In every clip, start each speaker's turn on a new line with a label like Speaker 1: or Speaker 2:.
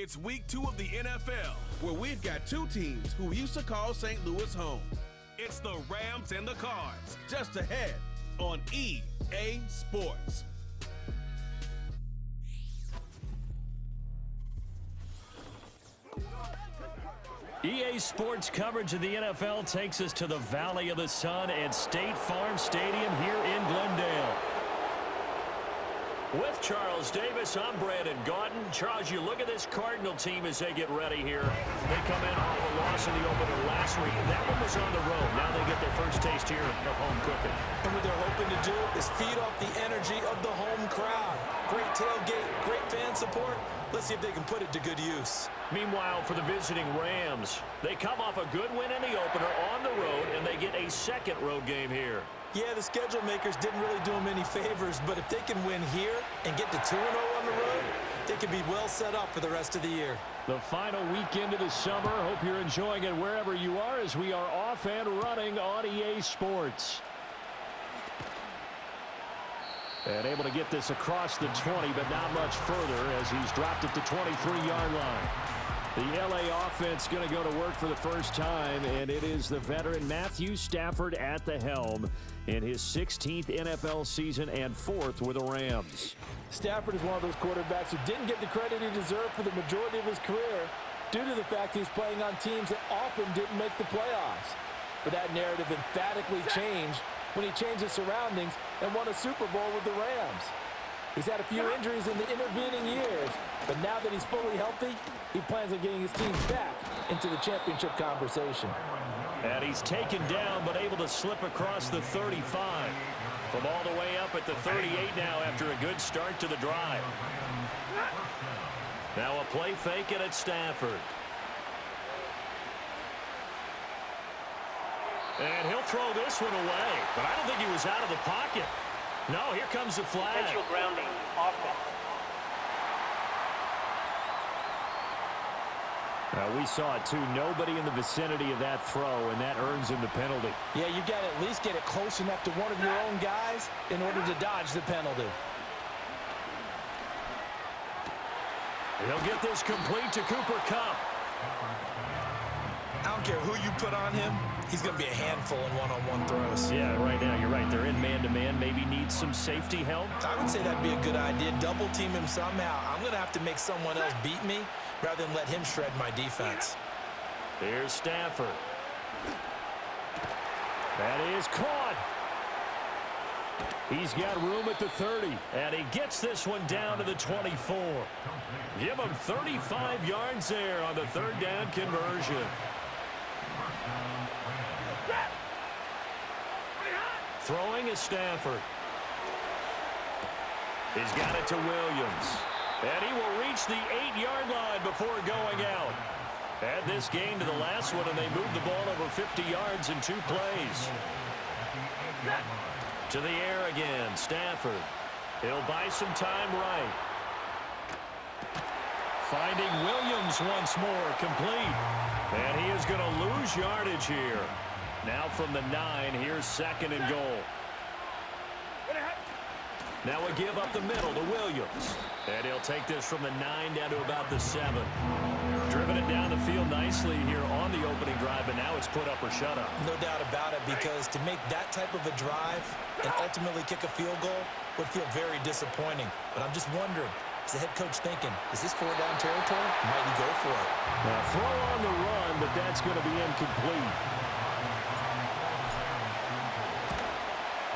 Speaker 1: It's week 2 of the NFL, where we've got two teams who used to call St. Louis home. It's the Rams and the Cards, just ahead on EA Sports.
Speaker 2: EA Sports coverage of the NFL takes us to the Valley of the Sun at State Farm Stadium here in Glendale. With Charles Davis, I'm Brandon Gaudin. Charles, you look at this Cardinal team as they get ready here. They come in off a loss in the opener last week. That one was on the road. Now they get their first taste here of home cooking.
Speaker 3: And what they're hoping to do is feed off the energy of the home crowd. Great tailgate, great fan support. Let's see if they can put it to good use.
Speaker 2: Meanwhile, for the visiting Rams, they come off a good win in the opener on the road, and they get a second road game here.
Speaker 3: Yeah, the schedule makers didn't really do them any favors, but if they can win here and get to 2-0 on the road, they could be well set up for the rest of the year.
Speaker 2: The final weekend of the summer. Hope you're enjoying it wherever you are as we are off and running on EA Sports. And able to get this across the 20, but not much further as he's dropped at the 23-yard line. The LA offense going to go to work for the first time, and it is the veteran Matthew Stafford at the helm in his 16th NFL season and 4th with the Rams.
Speaker 3: Stafford is one of those quarterbacks who didn't get the credit he deserved for the majority of his career due to the fact he's playing on teams that often didn't make the playoffs. But that narrative emphatically changed when he changed his surroundings and won a Super Bowl with the Rams. He's had a few injuries in the intervening years, but now that he's fully healthy, he plans on getting his team back into the championship conversation.
Speaker 2: And he's taken down, but able to slip across the 35. From all the way up at the 38 now after a good start to the drive. Now a play fake and it's Stafford. And he'll throw this one away, but I don't think he was out of the pocket. No, here comes the flag.
Speaker 4: Potential grounding, offense.
Speaker 2: We saw it too. Nobody in the vicinity of that throw, and that earns him the penalty.
Speaker 3: Yeah, you got to at least get it close enough to one of your own guys in order to dodge the penalty.
Speaker 2: He'll get this complete to Cooper Kupp.
Speaker 3: I don't care who you put on him, he's going to be a handful in one-on-one throws.
Speaker 2: Yeah, right now, you're right. They're in man-to-man. Maybe needs some safety help.
Speaker 3: I would say that'd be a good idea. Double team him somehow. I'm going to have to make someone else beat me rather than let him shred my defense.
Speaker 2: Here's Stafford. That is caught. He's got room at the 30, and he gets this one down to the 24. Give him 35 yards there on the third down conversion. Throwing is Stafford. He's got it to Williams. And he will reach the 8-yard line before going out. Add this game to the last one, and they moved the ball over 50 yards in 2 plays. To the air again, Stafford. He'll buy some time right. Finding Williams once more, complete. And he is going to lose yardage here. Now from the 9, here's 2nd and goal. Now a give up the middle to Williams. And he'll take this from the 9 down to about the 7. Driven it down the field nicely here on the opening drive, but now it's put up or shut up.
Speaker 3: No doubt about it, because to make that type of a drive and ultimately kick a field goal would feel very disappointing. But I'm just wondering, is the head coach thinking, is this 4-down territory? Might he go for it?
Speaker 2: Now throw on the run, but that's going to be incomplete.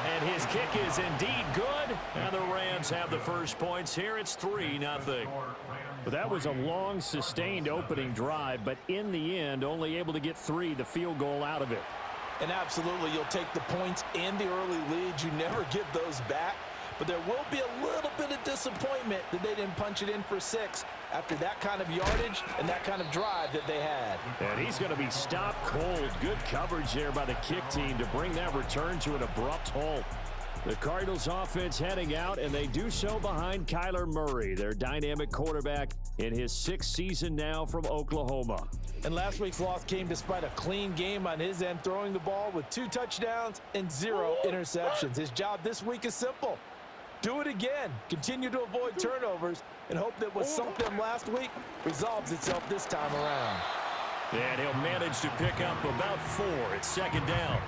Speaker 2: And his kick is indeed good, and the Rams have the first points here. It's 3-0. But that was a long, sustained opening drive, but in the end, only able to get 3, the field goal out of it.
Speaker 3: And absolutely, you'll take the points and the early leads. You never give those back. But there will be a little bit of disappointment that they didn't punch it in for 6 after that kind of yardage and that kind of drive that they had.
Speaker 2: And he's going to be stopped cold. Good coverage there by the kick team to bring that return to an abrupt halt. The Cardinals offense heading out, and they do so behind Kyler Murray, their dynamic quarterback in his 6th season now from Oklahoma.
Speaker 3: And last week's loss came despite a clean game on his end, throwing the ball with 2 touchdowns and 0 interceptions. His job this week is simple. Do it again. Continue to avoid turnovers and hope that what sunk them last week resolves itself this time around.
Speaker 2: And he'll manage to pick up about 4 at second down.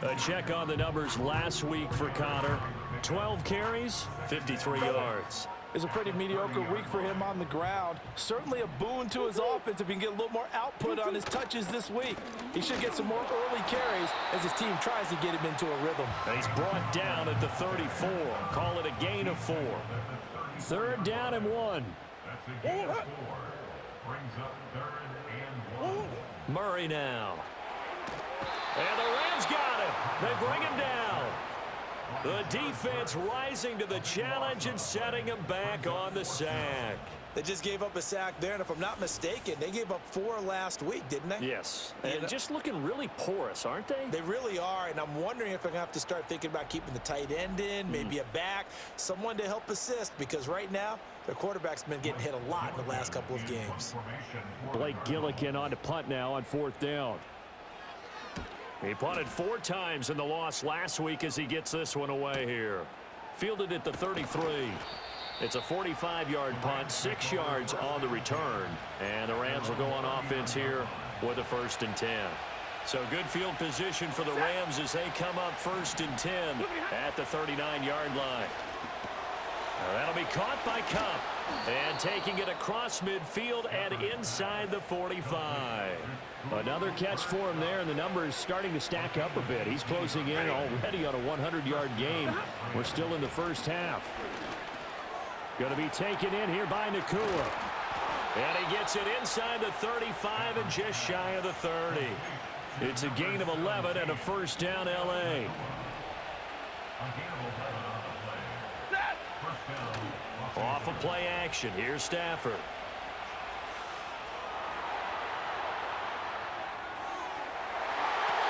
Speaker 2: A check on the numbers last week for Connor. 12 carries, 53 yards.
Speaker 3: It's a pretty mediocre week for him on the ground. Certainly a boon to his offense if he can get a little more output on his touches this week. He should get some more early carries as his team tries to get him into a rhythm.
Speaker 2: And he's brought down at the 34. Call it a gain of 4. Third down and 1. Murray now. And the Rams got him. They bring him down. The defense rising to the challenge and setting him back on the sack.
Speaker 3: They just gave up a sack there, and if I'm not mistaken, they gave up 4 last week, didn't they?
Speaker 2: Yes, and just looking really porous, aren't they?
Speaker 3: They really are, and I'm wondering if I'm going to have to start thinking about keeping the tight end in, maybe a back, someone to help assist, because right now, their quarterback's been getting hit a lot in the last couple of games.
Speaker 2: Blake Gillikin on to punt now on 4th down. He punted 4 times in the loss last week as he gets this one away here. Fielded at the 33. It's a 45-yard punt, 6 yards on the return. And the Rams will go on offense here with a 1st and 10. So good field position for the Rams as they come up 1st and 10 at the 39-yard line. Now that'll be caught by Cup. And taking it across midfield and inside the 45. Another catch for him there, and the numbers starting to stack up a bit. He's closing in already on a 100-yard game. We're still in the first half. Going to be taken in here by Nakua. And he gets it inside the 35 and just shy of the 30. It's a gain of 11 and a 1st down, L.A. Off of play action. Here's Stafford.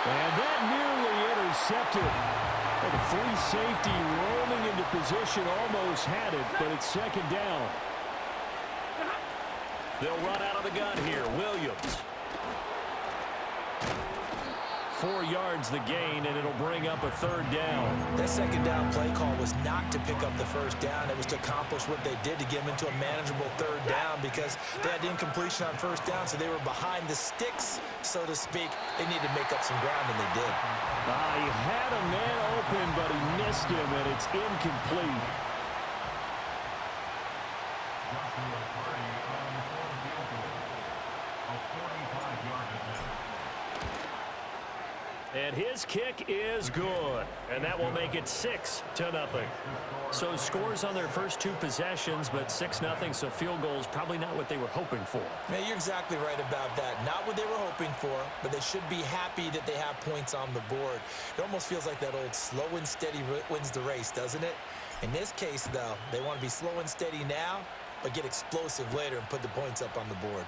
Speaker 3: And that nearly intercepted. And the free safety rolling into position almost had it, but it's 2nd down.
Speaker 2: They'll run out of the gun here. Williams. 4 yards the gain, and it'll bring up a 3rd down.
Speaker 3: That 2nd down play call was not to pick up the 1st down. It was to accomplish what they did to get them into a manageable 3rd down because they had incompletion on 1st down, so they were behind the sticks, so to speak. They needed to make up some ground, and they did.
Speaker 2: He had a man open, but he missed him, and it's incomplete. And his kick is good, and that will make it 6-0. So scores on their first 2 possessions, but 6-0, so field goals probably not what they were hoping for.
Speaker 3: Yeah, you're exactly right about that. Not what they were hoping for, but they should be happy that they have points on the board. It almost feels like that old slow and steady wins the race, doesn't it? In this case, though, they want to be slow and steady now, but get explosive later and put the points up on the board.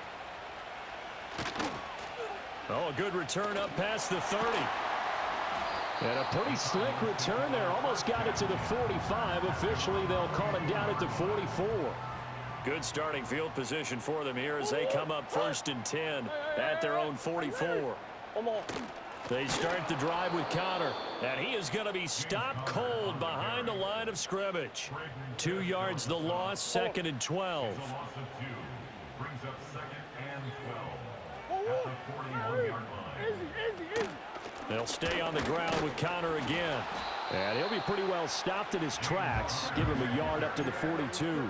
Speaker 2: Oh, a good return up past the 30.
Speaker 3: And a pretty slick return there. Almost got it to the 45. Officially, they'll call him down at the 44.
Speaker 2: Good starting field position for them here as they come up 1st and 10 at their own 44. They start the drive with Connor, and he is going to be stopped cold behind the line of scrimmage. 2 yards the loss, 2nd and 12. They'll stay on the ground with Connor again.
Speaker 3: And he'll be pretty well stopped in his tracks. Give him a yard up to the 42.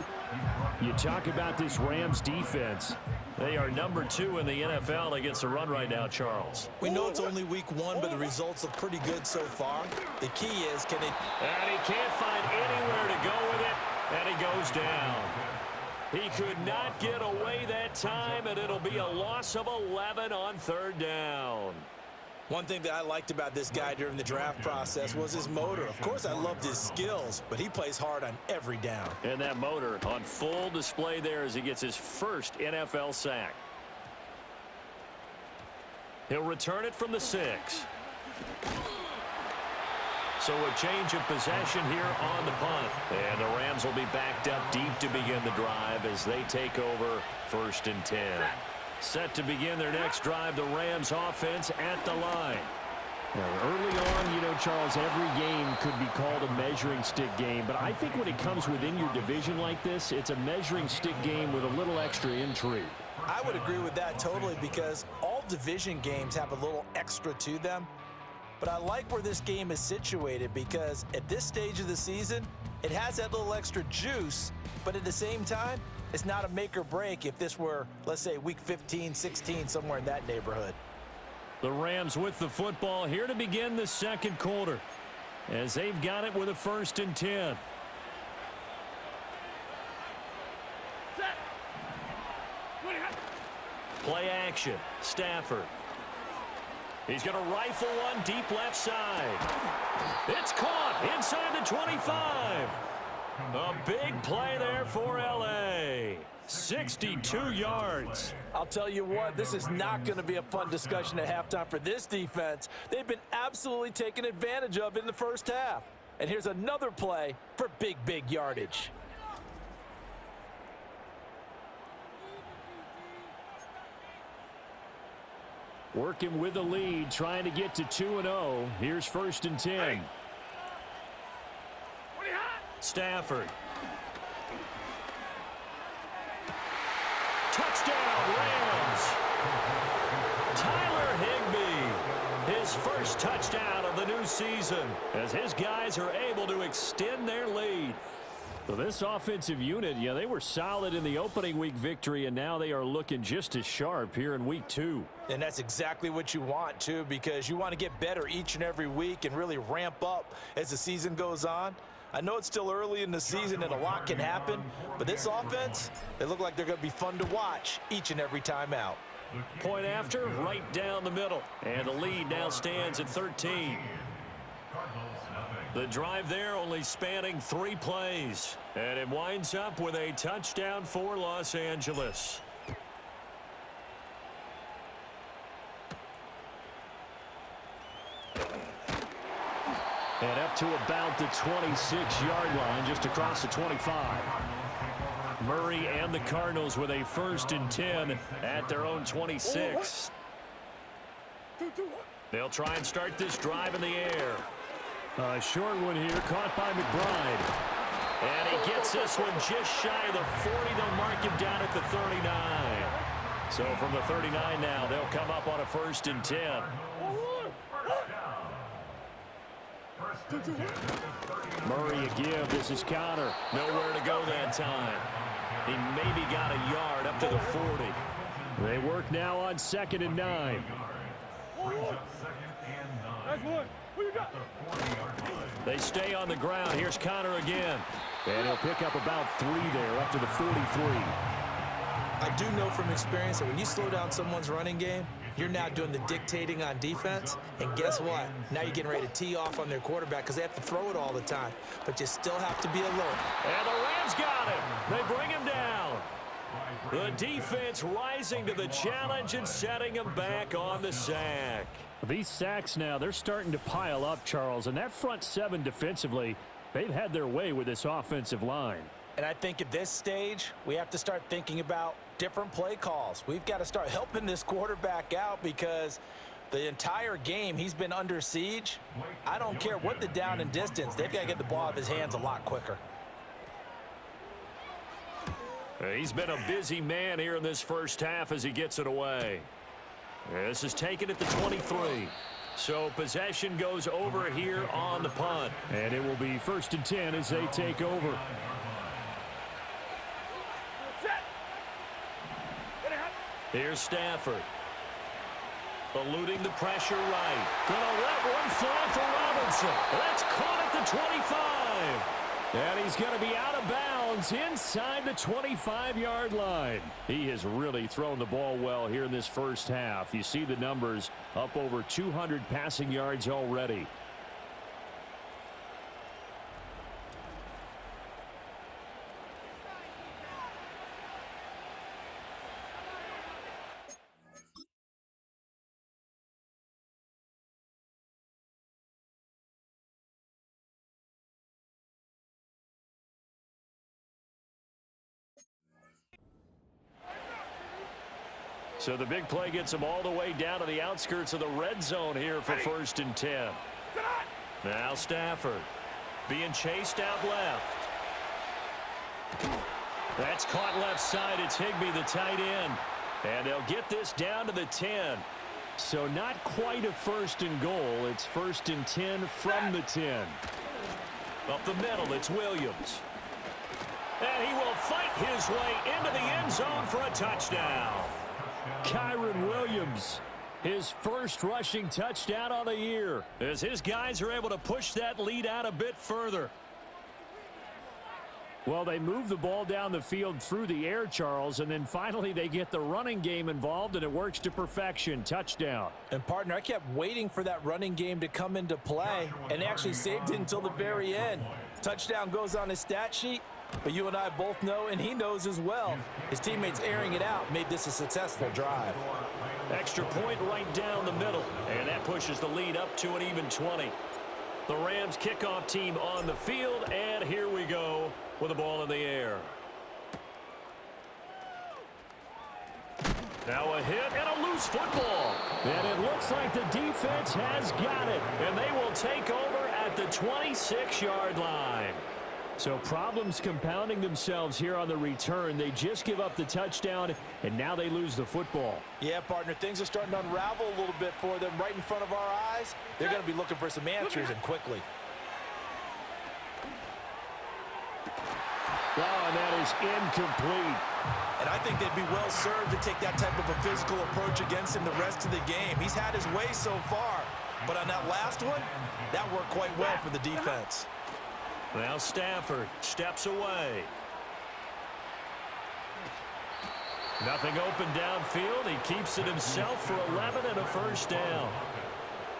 Speaker 3: You talk about this Rams defense.
Speaker 2: They are number 2 in the NFL against the run right now, Charles.
Speaker 3: We know it's only week 1, but the results look pretty good so far. The key is, can it...
Speaker 2: And he can't find anywhere to go with it, and he goes down. He could not get away that time, and it'll be a loss of 11 on 3rd down.
Speaker 3: One thing that I liked about this guy during the draft process was his motor. Of course, I loved his skills, but he plays hard on every down.
Speaker 2: And that motor on full display there as he gets his first NFL sack. He'll return it from the 6. So a change of possession here on the punt. And the Rams will be backed up deep to begin the drive as they take over 1st and 10. Set to begin their next drive, the Rams offense at the line. Early on, Charles, every game could be called a measuring stick game, but I think when it comes within your division like this, it's a measuring stick game with a little extra intrigue.
Speaker 3: I would agree with that totally because all division games have a little extra to them. But I like where this game is situated because at this stage of the season, it has that little extra juice, but at the same time, it's not a make or break if this were, let's say, week 15, 16, somewhere in that neighborhood.
Speaker 2: The Rams with the football here to begin the second quarter as they've got it with a 1st and 10. Play action. Stafford. He's going to rifle one deep left side. It's caught inside the 25. A big play there for L.A. 62 yards.
Speaker 3: I'll tell you what, this is not going to be a fun discussion at halftime for this defense. They've been absolutely taken advantage of in the first half. And here's another play for big yardage.
Speaker 2: Working with the lead, trying to get to 2-0. Here's 1st and 10. Stafford. Touchdown, Rams. Tyler Higbee. His first touchdown of the new season as his guys are able to extend their lead. So this offensive unit, they were solid in the opening week victory, and now they are looking just as sharp here in week 2.
Speaker 3: And that's exactly what you want, too, because you want to get better each and every week and really ramp up as the season goes on. I know it's still early in the season and a lot can happen, but this offense, they look like they're going to be fun to watch each and every time out.
Speaker 2: Point after, right down the middle. And the lead now stands at 13. The drive there only spanning 3 plays. And it winds up with a touchdown for Los Angeles. And up to about the 26-yard line, just across the 25. Murray and the Cardinals with a 1st and 10 at their own 26. They'll try and start this drive in the air. A short one here, caught by McBride. And he gets this one just shy of the 40. They'll mark him down at the 39. So from the 39 now, they'll come up on a 1st and 10. Murray a give. This is Connor. Nowhere to go that time. He maybe got a yard up to the 40. They work now on 2nd and 9. They stay on the ground. Here's Connor again. And he'll pick up about 3 there, up to the 43.
Speaker 3: I do know from experience that when you slow down someone's running game, you're now doing the dictating on defense. And guess what? Now you're getting ready to tee off on their quarterback because they have to throw it all the time. But you still have to be alert.
Speaker 2: And the Rams got him. They bring him down. The defense rising to the challenge and setting him back on the sack. These sacks now, they're starting to pile up, Charles. And that front 7 defensively, they've had their way with this offensive line.
Speaker 3: And I think at this stage, we have to start thinking about different play calls. We've got to start helping this quarterback out because the entire game he's been under siege. I don't care what the down and distance. They've got to get the ball out of his hands a lot quicker.
Speaker 2: He's been a busy man here in this first half as he gets it away. This is taken at the 23. So possession goes over here on the punt. And it will be 1st and 10 as they take over. Here's Stafford. Eluding the pressure right. Gonna let one fly for Robinson. That's caught at the 25. And he's going to be out of bounds inside the 25-yard line. He has really thrown the ball well here in this first half. You see the numbers, up over 200 passing yards already. So the big play gets them all the way down to the outskirts of the red zone here for 1st and 10. Now Stafford being chased out left. That's caught left side. It's Higbee, the tight end. And they'll get this down to the 10. So not quite a 1st and goal. It's 1st and 10 from the 10. Up the middle, it's Williams. And he will fight his way into the end zone for a touchdown. Kyron Williams, his first rushing touchdown on the year, as his guys are able to push that lead out a bit further. Well, they move the ball down the field through the air, Charles, and then finally they get the running game involved, and it works to perfection. Touchdown.
Speaker 3: And, partner, I kept waiting for that running game to come into play, and they actually saved it until the very end. Touchdown goes on his stat sheet, but you and I both know, and he knows as well, his teammates airing it out made this a successful drive.
Speaker 2: Extra point right down the middle, and that pushes the lead up to an even 20. The Rams kickoff team on the field, and here we go with the ball in the air. Now a hit and a loose football. And it looks like the defense has got it, and they will take over at the 26-yard line. So problems compounding themselves here on the return. They just give up the touchdown, and now they lose the football.
Speaker 3: Yeah, partner, things are starting to unravel a little bit for them right in front of our eyes. They're going to be looking for some answers, and quickly.
Speaker 2: Oh, and that is incomplete.
Speaker 3: And I think they'd be well served to take that type of a physical approach against him the rest of the game. He's had his way so far, but on that last one, that worked quite well for the defense.
Speaker 2: Now Stafford steps away. Nothing open downfield. He keeps it himself for 11 and a first down.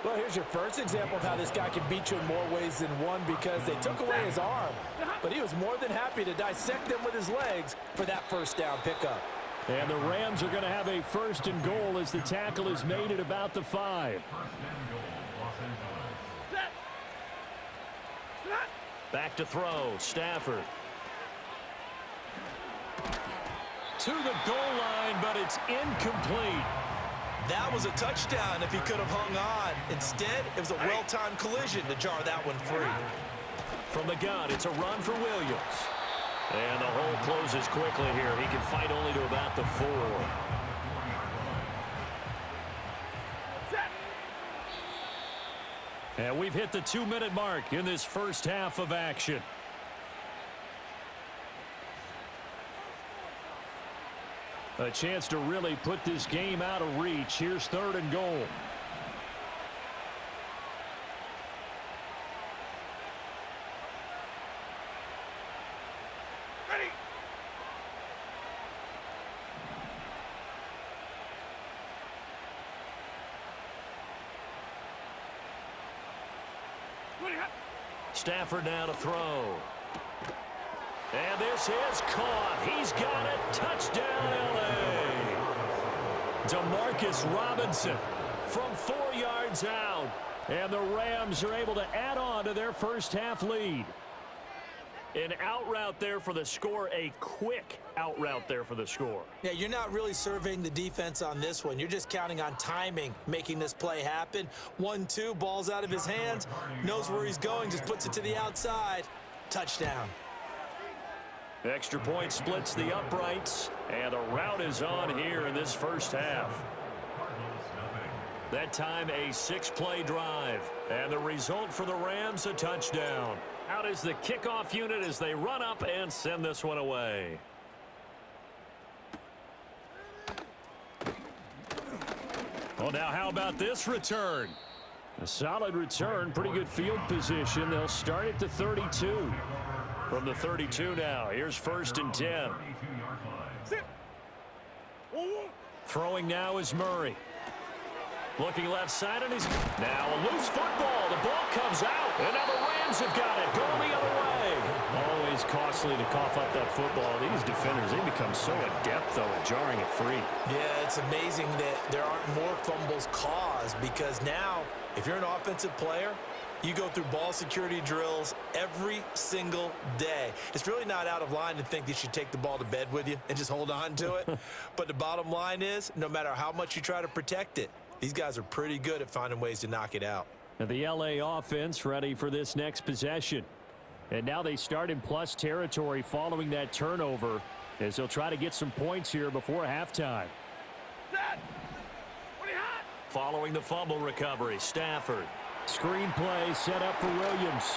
Speaker 3: Well, here's your first example of how this guy can beat you in more ways than one, because they took away his arm, but he was more than happy to dissect them with his legs for that first down pickup.
Speaker 2: And the Rams are going to have a 1st and goal as the tackle is made at about the 5. Back to throw, Stafford. To the goal line, but it's incomplete.
Speaker 3: That was a touchdown if he could have hung on. Instead, it was a well-timed collision to jar that one free.
Speaker 2: From the gun, it's a run for Williams. And the hole closes quickly here. He can fight only to about the 4. And we've hit the 2-minute mark in this first half of action. A chance to really put this game out of reach. Here's 3rd and goal.
Speaker 1: Ready.
Speaker 2: Stafford now to throw. And this is caught. He's got it. Touchdown, L.A. Demarcus Robinson from 4 yards out. And the Rams are able to add on to their first half lead. An out route there for the score. A quick out route there for the score.
Speaker 3: Yeah, you're not really surveying the defense on this one. You're just counting on timing, making this play happen. 1-2, ball's out of his hands. Knows where he's going, just puts it to the outside. Touchdown.
Speaker 2: Extra point splits the uprights, and the route is on here in this first half. That time a 6-play drive, and the result for the Rams, a touchdown. Out is the kickoff unit as they run up and send this one away. Well, now how about this return? A solid return, pretty good field position. They'll start at the 32. From the 32 now, here's 1st and 10. Throwing now is Murray. Looking left side, and he's now a loose football. The ball comes out, and now the Rams have got it. Going the other way. Always costly to cough up that football. These defenders, they become so adept, though, at jarring it free.
Speaker 3: Yeah, it's amazing that there aren't more fumbles caused, because now, if you're an offensive player, You go through ball security drills every single day. It's really not out of line to think that you should take the ball to bed with you and just hold on to it. But the bottom line is, no matter how much you try to protect it, these guys are pretty good at finding ways to knock it out.
Speaker 2: And the LA offense ready for this next possession. And now they start in plus territory following that turnover as they'll try to get some points here before halftime. Following the fumble recovery, Stafford. Screenplay set up for Williams.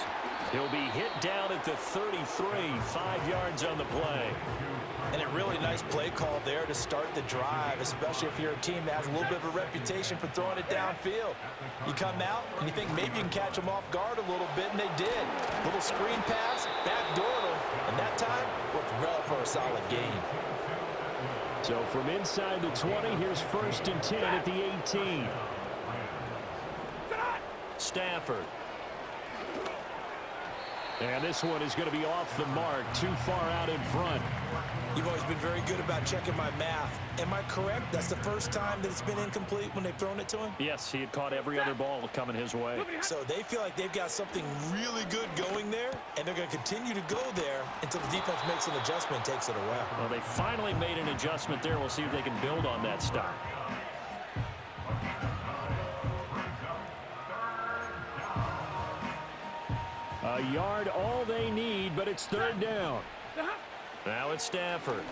Speaker 2: He'll be hit down at the 33, 5 yards on the play.
Speaker 3: And a really nice play call there to start the drive, especially if you're a team that has a little bit of a reputation for throwing it downfield. You come out and you think maybe you can catch them off guard a little bit, and they did. Little screen pass, backdoored them, and that time worked well for a solid gain.
Speaker 2: So from inside the 20, here's 1st and 10 at the 18. Stafford. And this one is going to be off the mark, too far out in front.
Speaker 3: You've always been very good about checking my math. Am I correct? That's the first time that it's been incomplete when they've thrown it to him?
Speaker 2: Yes, he had caught every other ball coming his way.
Speaker 3: So they feel like they've got something really good going there, and they're going to continue to go there until the defense makes an adjustment and takes it away.
Speaker 2: Well, they finally made an adjustment there. We'll see if they can build on that stop. A yard all they need, but it's 3rd down. Now it's Stafford.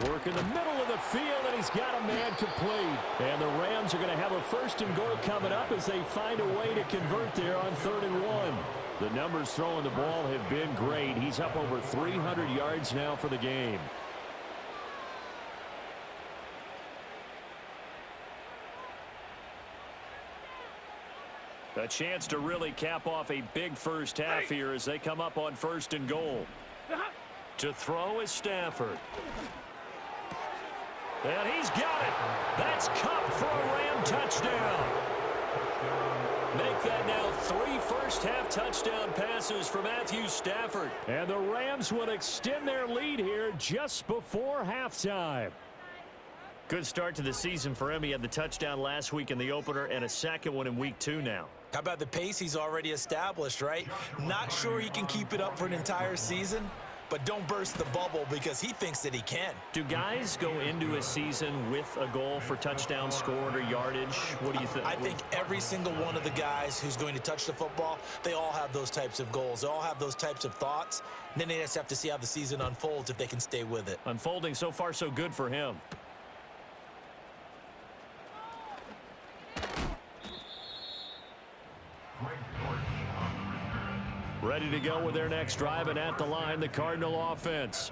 Speaker 2: Work in the middle of the field, and he's got a man complete. And the Rams are going to have a 1st and goal coming up as they find a way to convert there on 3rd and 1. The numbers throwing the ball have been great. He's up over 300 yards now for the game. A chance to really cap off a big first half here as they come up on 1st and goal. To throw is Stafford. And he's got it. That's Cup for a Ram touchdown. Make that now 3 first-half touchdown passes for Matthew Stafford. And the Rams will extend their lead here just before halftime. Good start to the season for him. He had the touchdown last week in the opener and a second one in week 2 now.
Speaker 3: How about the pace he's already established, right? Not sure he can keep it up for an entire season, but don't burst the bubble because he thinks that he can.
Speaker 2: Do guys go into a season with a goal for touchdown scored or yardage? What do you think?
Speaker 3: I think every single one of the guys who's going to touch the football, they all have those types of goals. They all have those types of thoughts. And then they just have to see how the season unfolds if they can stay with it.
Speaker 2: Unfolding so far so good for him. Ready to go with their next drive, and at the line, the Cardinal offense.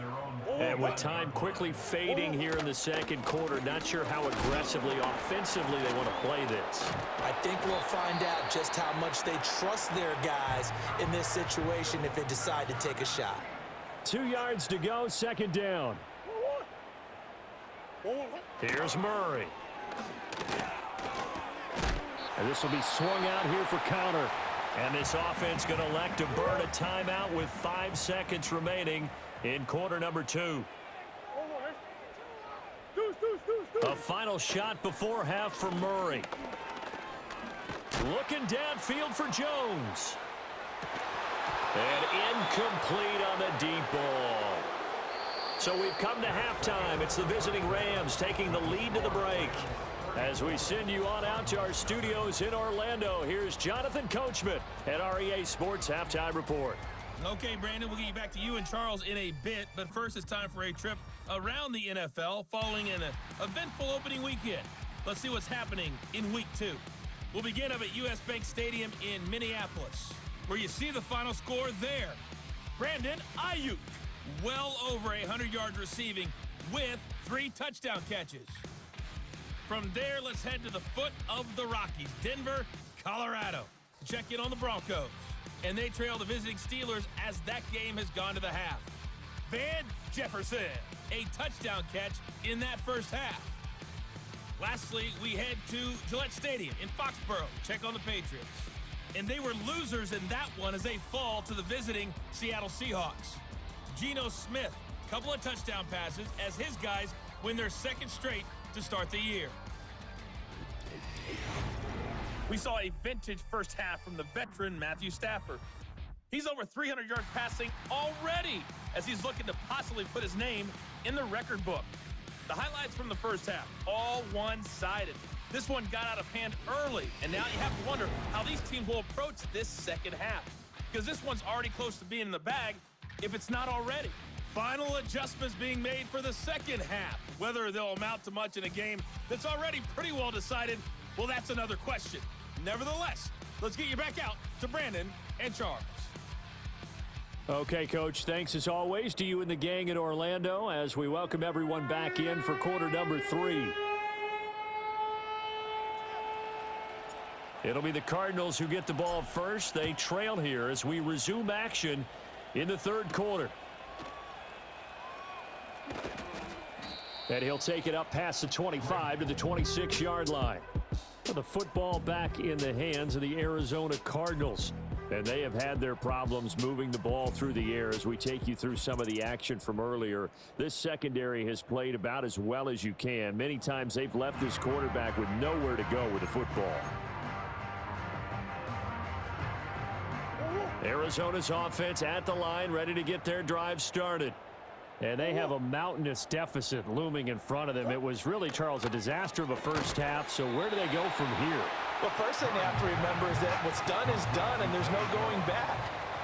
Speaker 2: And with time quickly fading here in the second quarter, not sure how aggressively, offensively they want to play this.
Speaker 3: I think we'll find out just how much they trust their guys in this situation if they decide to take a shot.
Speaker 2: 2 yards to go, 2nd down. Here's Murray. And this will be swung out here for counter. And this offense going to elect to burn a timeout with 5 seconds remaining in quarter number 2. A final shot before half for Murray. Looking downfield for Jones. And incomplete on the deep ball. So we've come to halftime. It's the visiting Rams taking the lead to the break. As we send you on out to our studios in Orlando, here's Jonathan Coachman at REA Sports Halftime Report.
Speaker 1: Okay, Brandon, we'll get you back to you and Charles in a bit, but first it's time for a trip around the NFL following an eventful opening weekend. Let's see what's happening in Week 2. We'll begin up at U.S. Bank Stadium in Minneapolis, where you see the final score there. Brandon Ayuk, well over 100 yards receiving with 3 touchdown catches. From there, let's head to the foot of the Rockies, Denver, Colorado, to check in on the Broncos. And they trail the visiting Steelers as that game has gone to the half. Van Jefferson, a touchdown catch in that first half. Lastly, we head to Gillette Stadium in Foxborough to check on the Patriots. And they were losers in that one as they fall to the visiting Seattle Seahawks. Geno Smith, couple of touchdown passes as his guys win their 2nd straight to start the year. We saw a vintage first half from the veteran Matthew Stafford. He's over 300 yards passing already as he's looking to possibly put his name in the record book. The highlights from the first half, all one-sided. This one got out of hand early, and now you have to wonder how these teams will approach this second half, because this one's already close to being in the bag if it's not already. Final adjustments being made for the second half. Whether they'll amount to much in a game that's already pretty well decided, well, that's another question. Nevertheless, let's get you back out to Brandon and Charles.
Speaker 2: Okay, Coach, thanks as always to you and the gang in Orlando as we welcome everyone back in for quarter number 3. It'll be the Cardinals who get the ball first. They trail here as we resume action in the third quarter. And he'll take it up past the 25 to the 26-yard line. The football back in the hands of the Arizona Cardinals. And they have had their problems moving the ball through the air as we take you through some of the action from earlier. This secondary has played about as well as you can. Many times they've left this quarterback with nowhere to go with the football. Arizona's offense at the line, ready to get their drive started. And they have a mountainous deficit looming in front of them. It was really, Charles, a disaster of a first half. So where do they go from here?
Speaker 3: Well, first thing they have to remember is that what's done is done, and there's no going back.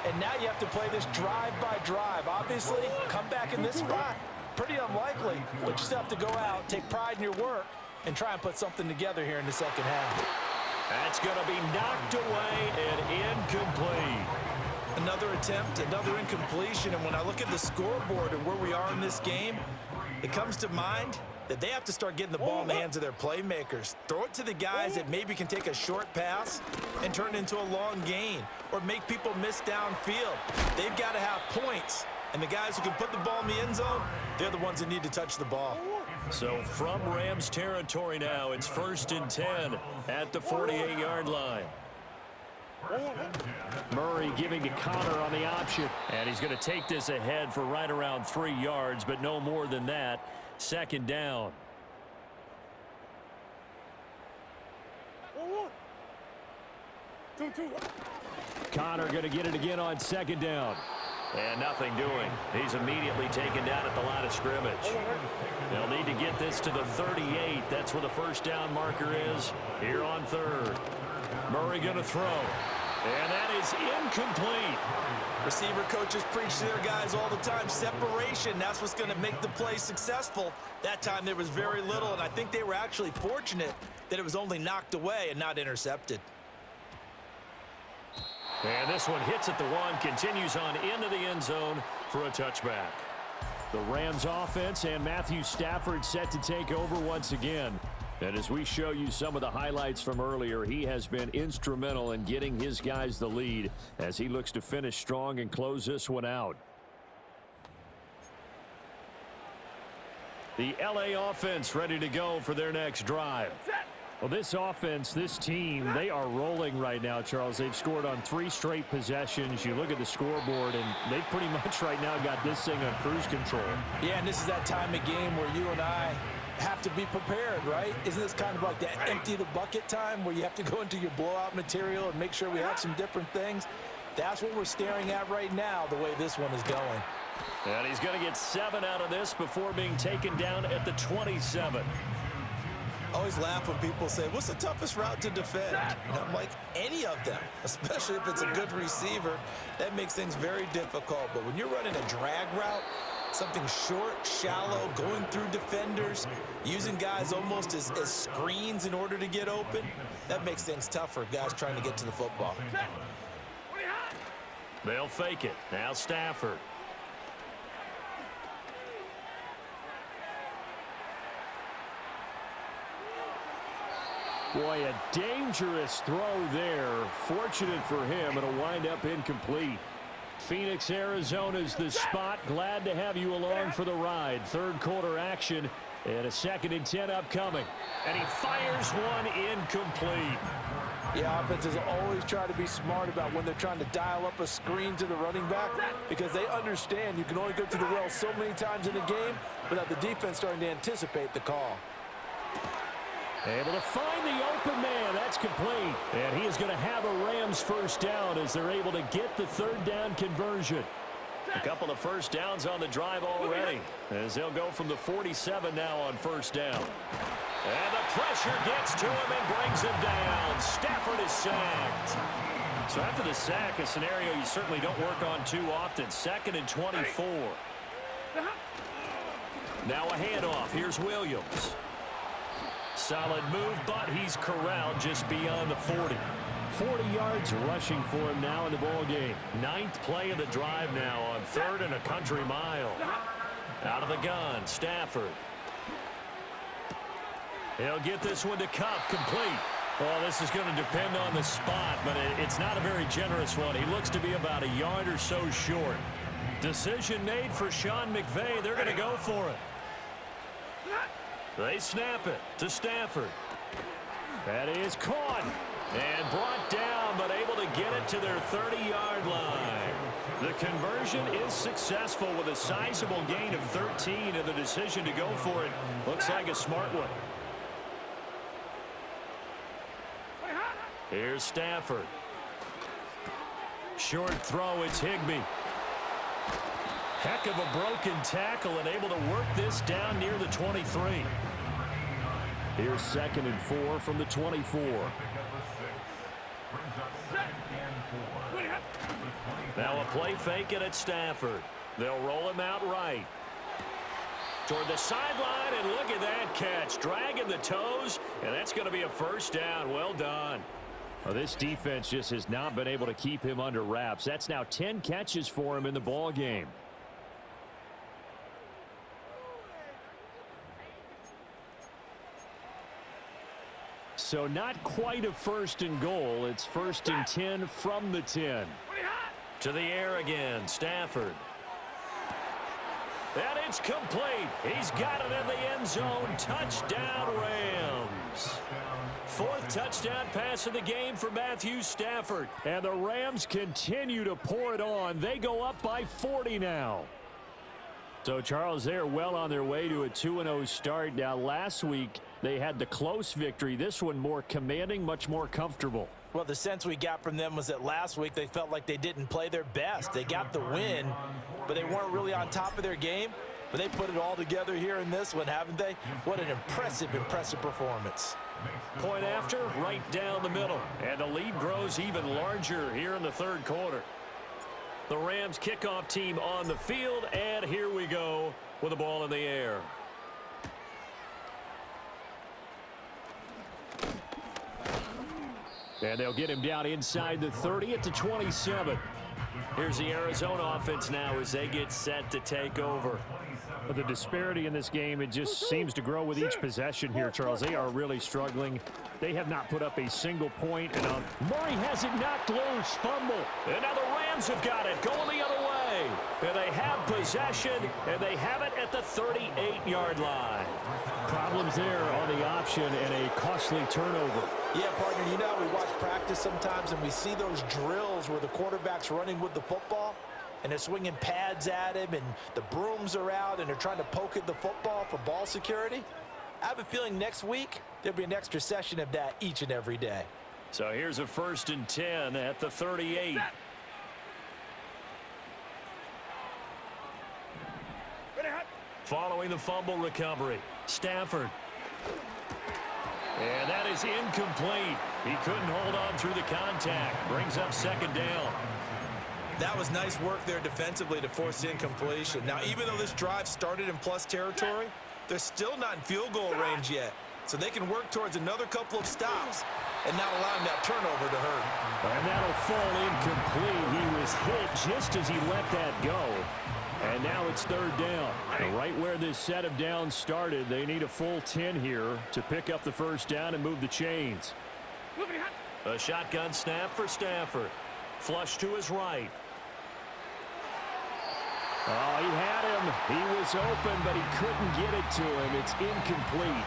Speaker 3: And now you have to play this drive by drive. Obviously, come back in this spot, pretty unlikely. But you just have to go out, take pride in your work, and try and put something together here in the second half.
Speaker 2: That's going to be knocked away and incomplete.
Speaker 3: Another attempt, another incompletion, and when I look at the scoreboard and where we are in this game, it comes to mind that they have to start getting the ball in the hands of their playmakers. Throw it to the guys that maybe can take a short pass and turn it into a long gain or make people miss downfield. They've got to have points, and the guys who can put the ball in the end zone, they're the ones that need to touch the ball.
Speaker 2: So from Rams territory now, it's 1st and 10 at the 48-yard line. Murray giving to Connor on the option. And he's going to take this ahead for right around 3 yards, but no more than that. Second down. Connor going to get it again on second down. And nothing doing. He's immediately taken down at the line of scrimmage. They'll need to get this to the 38. That's where the first down marker is here on third. Murray going to throw. And that is incomplete.
Speaker 3: Receiver coaches preach to their guys all the time. Separation, that's what's going to make the play successful. That time there was very little, and I think they were actually fortunate that it was only knocked away and not intercepted.
Speaker 2: And this one hits at the 1, continues on into the end zone for a touchback. The Rams offense and Matthew Stafford set to take over once again. And as we show you some of the highlights from earlier, he has been instrumental in getting his guys the lead as he looks to finish strong and close this one out. The LA offense ready to go for their next drive. Well, this offense, this team, they are rolling right now, Charles. They've scored on 3 straight possessions. You look at the scoreboard, and they pretty much right now got this thing on cruise control.
Speaker 3: Yeah, and this is that time of game where you and I have to be prepared, right? Isn't this kind of like that empty the bucket time where you have to go into your blowout material and make sure we have some different things? That's what we're staring at right now, the way this one is going.
Speaker 2: And he's going to get 7 out of this before being taken down at the 27.
Speaker 3: I always laugh when people say, what's the toughest route to defend? And I'm like, any of them, especially if it's a good receiver. That makes things very difficult. But when you're running a drag route, something short, shallow, going through defenders, using guys almost as screens in order to get open, that makes things tough for guys trying to get to the football.
Speaker 2: They'll fake it. Now Stafford. Boy, a dangerous throw there. Fortunate for him, it'll wind up incomplete. Phoenix, Arizona's the spot. Glad to have you along for the ride. Third quarter action and a 2nd and 10 upcoming. And he fires one incomplete.
Speaker 3: Yeah, offenses always try to be smart about when they're trying to dial up a screen to the running back because they understand you can only go to the well so many times in a game without the defense starting to anticipate the call.
Speaker 2: Able to find the open man. That's complete. And he is going to have a Rams first down as they're able to get the third down conversion. A couple of first downs on the drive already as they'll go from the 47 now on first down. And the pressure gets to him and brings him down. Stafford is sacked. So after the sack, a scenario you certainly don't work on too often. 2nd and 24. Now a handoff. Here's Williams. Solid move, but he's corralled just beyond the 40. 40 yards rushing for him now in the ball game. 9th play of the drive now on 3rd and a country mile. Out of the gun, Stafford. He'll get this one to Cup, complete. Well, this is going to depend on the spot, but it's not a very generous one. He looks to be about a yard or so short. Decision made for Sean McVay. They're going to go for it. They snap it to Stafford. That is caught and brought down, but able to get it to their 30-yard line. The conversion is successful with a sizable gain of 13, and the decision to go for it looks like a smart one. Here's Stafford. Short throw, it's Higbee. Heck of a broken tackle and able to work this down near the 23. Here's 2nd and 4 from the 24. Now a play fake it at Stafford. They'll roll him out right. Toward the sideline, and look at that catch. Dragging the toes, and that's going to be a first down. Well done. Well, this defense just has not been able to keep him under wraps. That's now 10 catches for him in the ball game. So not quite a 1st and goal. It's 1st and 10 from the 10. To the air again, Stafford. And it's complete. He's got it in the end zone. Touchdown, Rams. 4th touchdown pass of the game for Matthew Stafford. And the Rams continue to pour it on. They go up by 40 now. So, Charles, they're well on their way to a 2-0 start. Now, last week, they had the close victory. This one more commanding, much more comfortable.
Speaker 3: Well, the sense we got from them was that last week they felt like they didn't play their best. They got the win, but they weren't really on top of their game. But they put it all together here in this one, haven't they? What an impressive performance.
Speaker 2: Point after, right down the middle. And the lead grows even larger here in the 3rd quarter. The Rams kickoff team on the field, and here we go with the ball in the air. And they'll get him down inside the 30 at the 27. Here's the Arizona offense now as they get set to take over. But the disparity in this game, it just seems to grow with each possession here, Charles. They are really struggling. They have not put up a single point. And Murray has it knocked loose. Fumble. And now the Rams have got it going the other way. And they have possession, and they have it at the 38-yard line. Problems there on the option and a costly turnover.
Speaker 3: Yeah, partner, you know how we watch practice sometimes and we see those drills where the quarterback's running with the football and they're swinging pads at him and the brooms are out and they're trying to poke at the football for ball security. I have a feeling next week there'll be an extra session of that each and every day.
Speaker 2: So here's a 1st and 10 at the 38. Following the fumble recovery, Stafford. And that is incomplete. He couldn't hold on through the contact. Brings up 2nd down.
Speaker 3: That was nice work there defensively to force incompletion. Now, even though this drive started in plus territory, they're still not in field goal range yet. So they can work towards another couple of stops and not allowing that turnover to hurt.
Speaker 2: And that'll fall incomplete. He was hit just as he let that go. And now it's 3rd down. And right where this set of downs started, they need a full 10 here to pick up the first down and move the chains. A shotgun snap for Stafford. Flush to his right. Oh, he had him. He was open, but he couldn't get it to him. It's incomplete.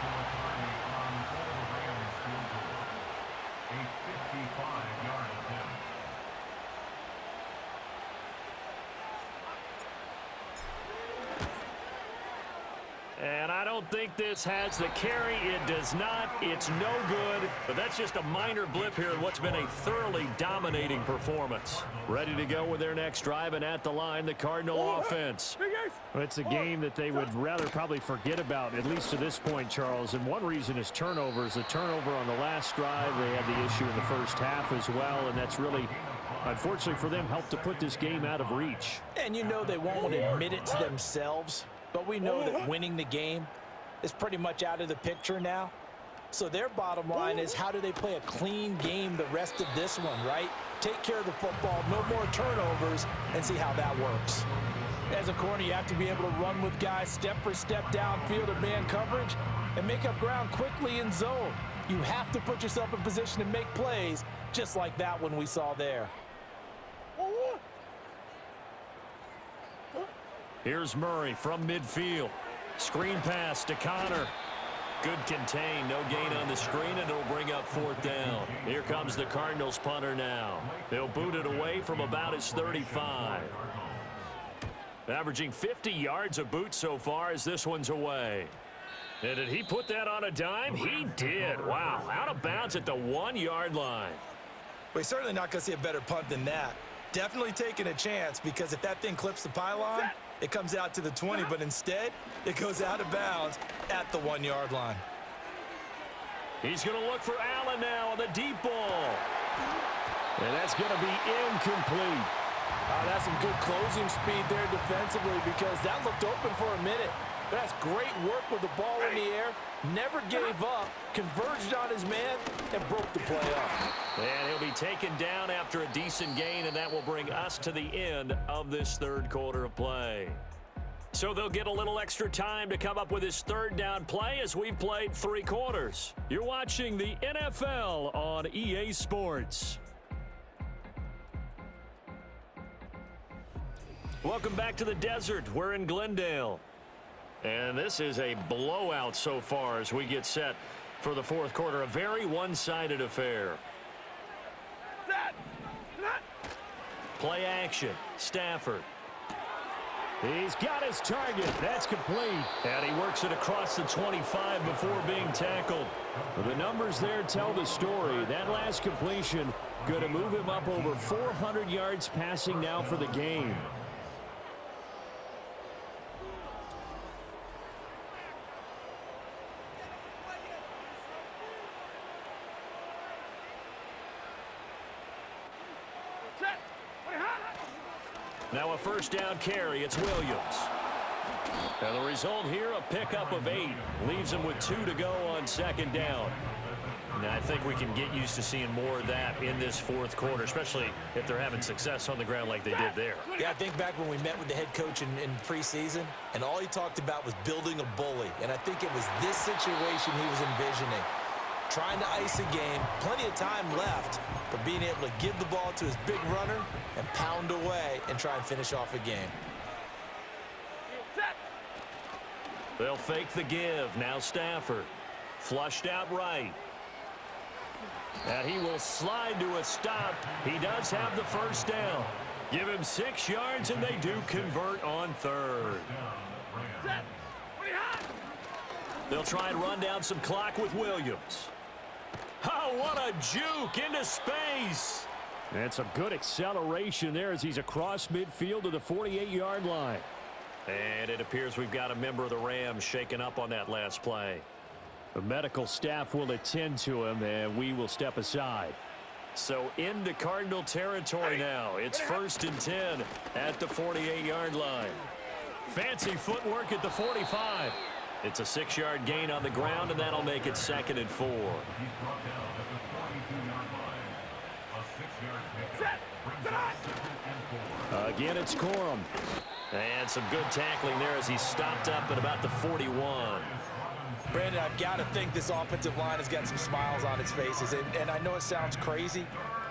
Speaker 2: And I don't don't think this has the carry. It does not. It's no good. But that's just a minor blip here in what's been a thoroughly dominating performance. Ready to go with their next drive, and at the line, the Cardinal offense.
Speaker 5: Well, it's a game that they would rather probably forget about, at least to this point, Charles. And one reason is turnovers. The turnover on the last drive, they had the issue in the first half as well, and that's really, unfortunately for them, helped to put this game out of reach.
Speaker 3: And you know they won't admit it to themselves, but we know that winning the game is pretty much out of the picture now. So their bottom line is, how do they play a clean game the rest of this one, right? Take care of the football, no more turnovers, and see how that works. As a corner, you have to be able to run with guys step for step downfield in man coverage and make up ground quickly in zone. You have to put yourself in position to make plays, just like that one we saw there.
Speaker 2: Here's Murray from midfield. Screen pass to Connor. Good contain, no gain on the screen, and it'll bring up 4th down. Here comes the Cardinals punter now. They'll boot it away from about his 35. Averaging 50 yards a boot so far as this one's away. And did he put that on a dime? He did. Wow, out of bounds at the 1-yard line.
Speaker 3: We're certainly not going to see a better punt than that. Definitely taking a chance, because if that thing clips the pylon, it comes out to the 20, but instead, it goes out of bounds at the 1-yard line.
Speaker 2: He's going to look for Allen now on the deep ball.
Speaker 5: And that's going to be incomplete.
Speaker 3: That's some good closing speed there defensively, because that looked open for a minute. But that's great work with the ball in the air. Never gave up, converged on his man, and broke the play up.
Speaker 2: And he'll be taken down after a decent gain, and that will bring us to the end of this 3rd quarter of play. So they'll get a little extra time to come up with his 3rd down play as we've played 3 quarters. You're watching the NFL on EA Sports. Welcome back to the desert. We're in Glendale. And this is a blowout so far as we get set for the 4th quarter. A very one-sided affair. Play action. Stafford.
Speaker 5: He's got his target. That's complete.
Speaker 2: And he works it across the 25 before being tackled.
Speaker 5: The numbers there tell the story. That last completion going to move him up over 400 yards passing now for the game.
Speaker 2: Now a 1st down carry. It's Williams. And the result here, a pickup of 8. Leaves him with 2 to go on 2nd down. Now I think we can get used to seeing more of that in this 4th quarter, especially if they're having success on the ground like they did there.
Speaker 3: Yeah, I think back when we met with the head coach in preseason, and all he talked about was building a bully. And I think it was this situation he was envisioning. Trying to ice a game, plenty of time left, but being able to give the ball to his big runner and pound away and try and finish off a game.
Speaker 2: They'll fake the give. Now Stafford. Flushed out right. And he will slide to a stop. He does have the 1st down. Give him 6 yards, and they do convert on 3rd. They'll try and run down some clock with Williams. Oh, what a juke into space.
Speaker 5: And some good acceleration there as he's across midfield to the 48-yard line.
Speaker 2: And it appears we've got a member of the Rams shaken up on that last play.
Speaker 5: The medical staff will attend to him, and we will step aside.
Speaker 2: So into Cardinal territory now. It's 1st and 10 at the 48-yard line. Fancy footwork at the 45. It's a 6-yard gain on the ground, and that'll make it 2nd and 4.
Speaker 5: Again, it's Corum.
Speaker 2: And some good tackling there as he stopped up at about the 41.
Speaker 3: Brandon, I've got to think this offensive line has got some smiles on its faces. And I know it sounds crazy,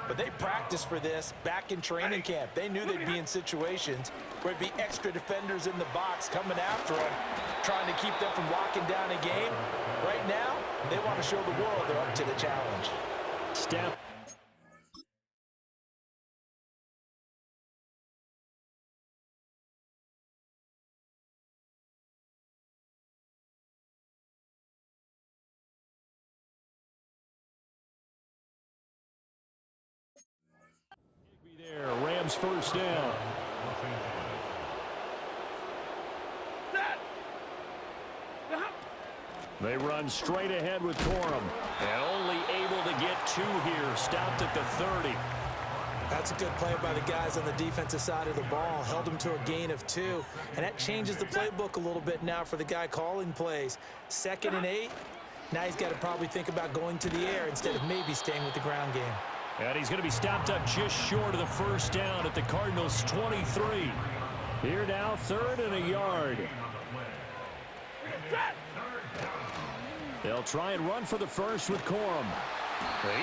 Speaker 3: but they practiced for this back in training camp. They knew they'd be in situations where it'd be extra defenders in the box coming after them, trying to keep them from locking down a game. Right now, they want to show the world they're up to the challenge.
Speaker 5: Steph.
Speaker 2: Rams first down. They run straight ahead with Corum.
Speaker 5: And only able to get 2 here. Stopped at the 30.
Speaker 3: That's a good play by the guys on the defensive side of the ball. Held him to a gain of 2. And that changes the playbook a little bit now for the guy calling plays. 2nd and 8. Now he's got to probably think about going to the air instead of maybe staying with the ground game.
Speaker 5: And he's going to be stopped up just short of the first down at the Cardinals' 23.
Speaker 2: Here now, 3rd and a yard. They'll try and run for the first with Corum.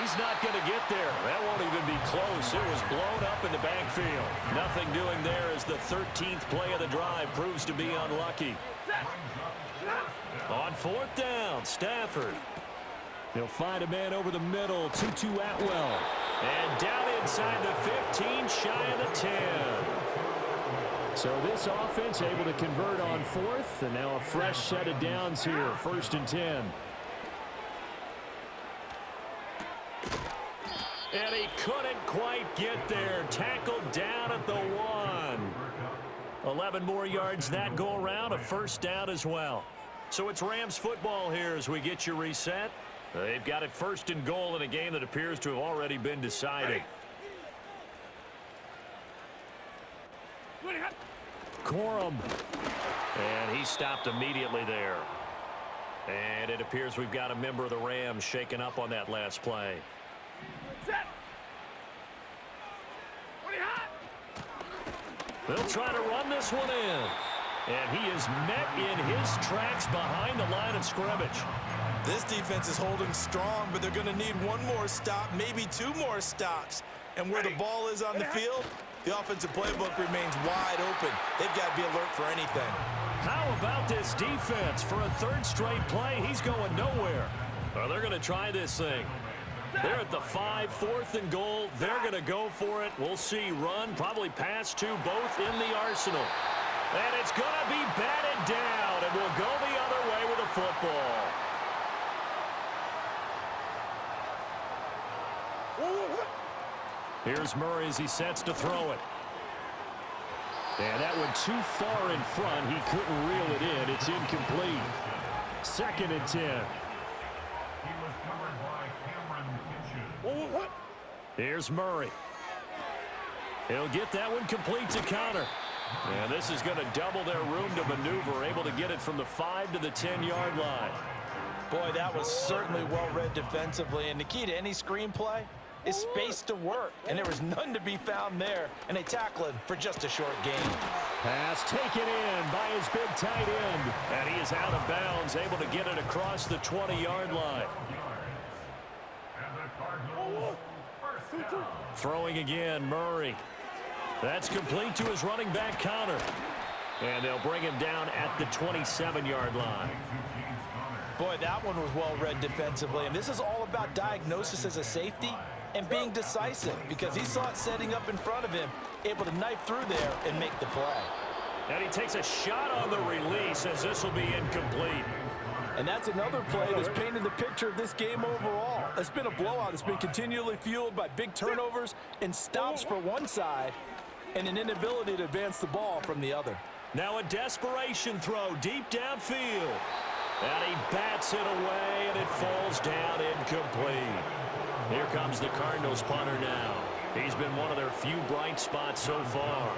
Speaker 5: He's not going to get there. That won't even be close. It was blown up in the backfield. Nothing doing there as the 13th play of the drive proves to be unlucky. On 4th down, Stafford.
Speaker 2: They'll find a man over the middle, Tutu Atwell.
Speaker 5: And down inside the 15, shy of the 10.
Speaker 2: So this offense able to convert on 4th, and now a fresh set of downs here, 1st and 10.
Speaker 5: And he couldn't quite get there. Tackled down at the 1. 11 more yards that go around, a first down as well. So it's Rams football here as we get you reset. They've got it 1st and goal in a game that appears to have already been decided.
Speaker 2: Corum.
Speaker 5: And he stopped immediately there. And it appears we've got a member of the Rams shaken up on that last play. They'll try to run this one in. And he is met in his tracks behind the line of scrimmage.
Speaker 3: This defense is holding strong, but they're going to need one more stop, maybe 2 more stops. And where the ball is on the field, the offensive playbook remains wide open. They've got to be alert for anything.
Speaker 5: How about this defense? For a 3rd straight play, he's going nowhere. Well, they're going to try this thing. They're at the 5, 4th and goal. They're going to go for it. We'll see. Run, probably pass 2, both in the arsenal. And it's going to be batted down, and we'll go the other way with the football. Here's Murray as he sets to throw it.
Speaker 2: And that one too far in front. He couldn't reel it in. It's incomplete. 2nd and 10.
Speaker 5: Here's Murray. He'll get that one complete to counter. And this is going to double their room to maneuver, able to get it from the 5 to the 10-yard line.
Speaker 3: Boy, that was certainly well-read defensively. And the key to any screenplay is space to work. And there was none to be found there. And they tackle him for just a short gain.
Speaker 2: Pass taken in by his big tight end.
Speaker 5: And he is out of bounds, able to get it across the 20-yard line. Throwing again, Murray. That's complete to his running back counter. And they'll bring him down at the 27-yard line.
Speaker 3: Boy, that one was well-read defensively. And this is all about diagnosis as a safety and being decisive, because he saw it setting up in front of him, able to knife through there and make the play.
Speaker 5: And he takes a shot on the release as this will be incomplete.
Speaker 3: And that's another play that's painted the picture of this game overall. It's been a blowout. It's been continually fueled by big turnovers and stops for one side and an inability to advance the ball from the other.
Speaker 5: Now a desperation throw deep downfield. And he bats it away, and it falls down incomplete. Here comes the Cardinals punter now. He's been one of their few bright spots so far.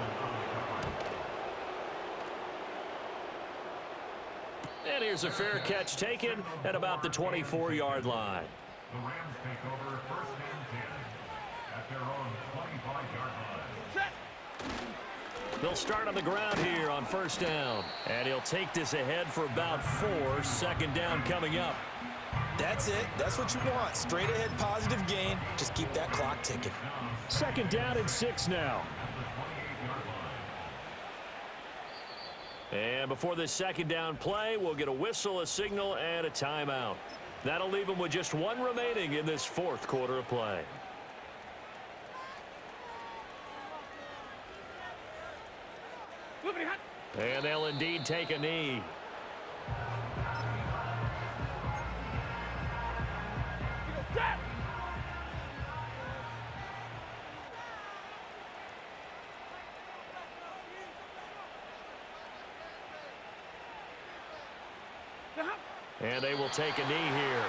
Speaker 5: And here's a fair catch taken at about the 24-yard line.
Speaker 6: The Rams take over 1st and 10 at their own 25-yard line.
Speaker 5: They'll start on the ground here on 1st down. And he'll take this ahead for about 4. 2nd down coming up.
Speaker 3: That's it. That's what you want. Straight ahead positive gain. Just keep that clock ticking.
Speaker 2: 2nd down and 6 now.
Speaker 5: And before this 2nd down play, we'll get a whistle, a signal, and a timeout. That'll leave them with just 1 remaining in this 4th quarter of play. And they'll indeed take a knee.
Speaker 2: And they will take a knee here.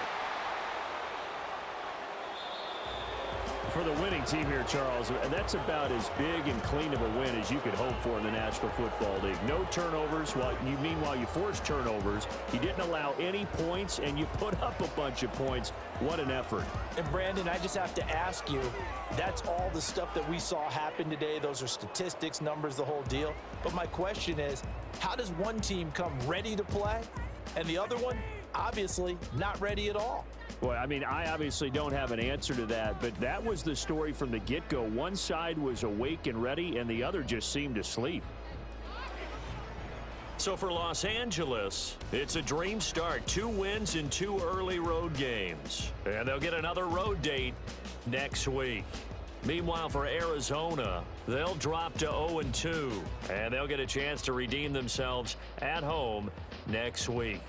Speaker 5: For the winning team here, Charles, that's about as big and clean of a win as you could hope for in the National Football League. No turnovers. Meanwhile, you forced turnovers. You didn't allow any points, and you put up a bunch of points. What an effort.
Speaker 3: And, Brandon, I just have to ask you, that's all the stuff that we saw happen today. Those are statistics, numbers, the whole deal. But my question is, how does one team come ready to play, and the other one, obviously, not ready at all?
Speaker 5: Boy, I mean, I obviously don't have an answer to that, but that was the story from the get-go. One side was awake and ready, and the other just seemed asleep.
Speaker 2: So for Los Angeles, it's a dream start. 2 wins in 2 early road games. And they'll get another road date next week. Meanwhile, for Arizona, they'll drop to 0-2, and they'll get a chance to redeem themselves at home next week.